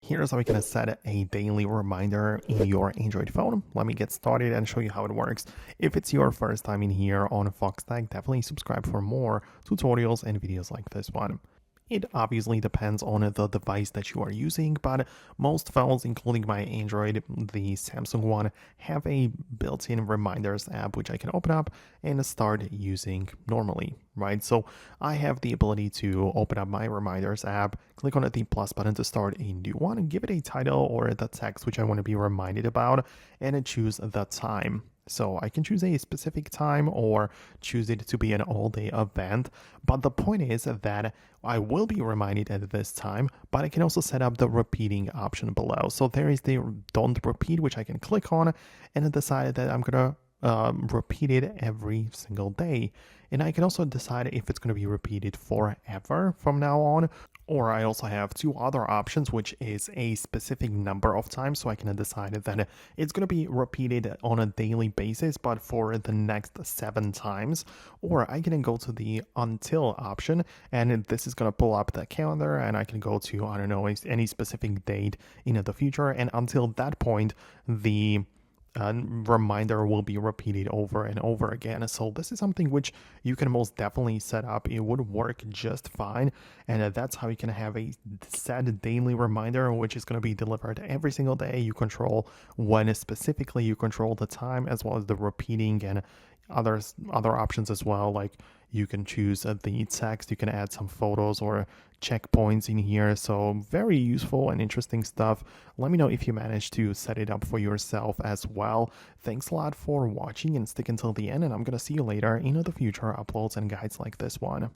Here's how we can set a daily reminder in your Android phone. Let me get started and show you how it works. If it's your first time in here on Foxtecc, definitely subscribe for more tutorials and videos like this one. It obviously depends on the device that you are using, but most phones, including my Android, the Samsung one, have a built-in reminders app which I can open up and start using normally, right? So I have the ability to open up my reminders app, click on the plus button to start a new one, and give it a title or the text which I want to be reminded about, and choose the time. So I can choose a specific time or choose it to be an all-day event. But the point is that I will be reminded at this time, but I can also set up the repeating option below. So there is the don't repeat, which I can click on and decide that I'm going to repeat it every single day. And I can also decide if it's going to be repeated forever from now on. Or I also have two other options, which is a specific number of times. So I can decide that it's going to be repeated on a daily basis, but for the next 7 times. Or I can go to the until option, and this is going to pull up the calendar, and I can go to, I don't know, any specific date in the future. And until that point, the reminder will be repeated over and over again. So this is something which you can most definitely set up. It would work just fine, and that's how you can have a set daily reminder which is going to be delivered every single day. You control when specifically, you control the time as well as the repeating and other options as well. Like you can choose the text, you can add some photos or checkpoints in here. So very useful and interesting stuff. Let me know if you managed to set it up for yourself as well. Thanks a lot for watching and stick until the end, and I'm gonna see you later in the future uploads and guides like this one.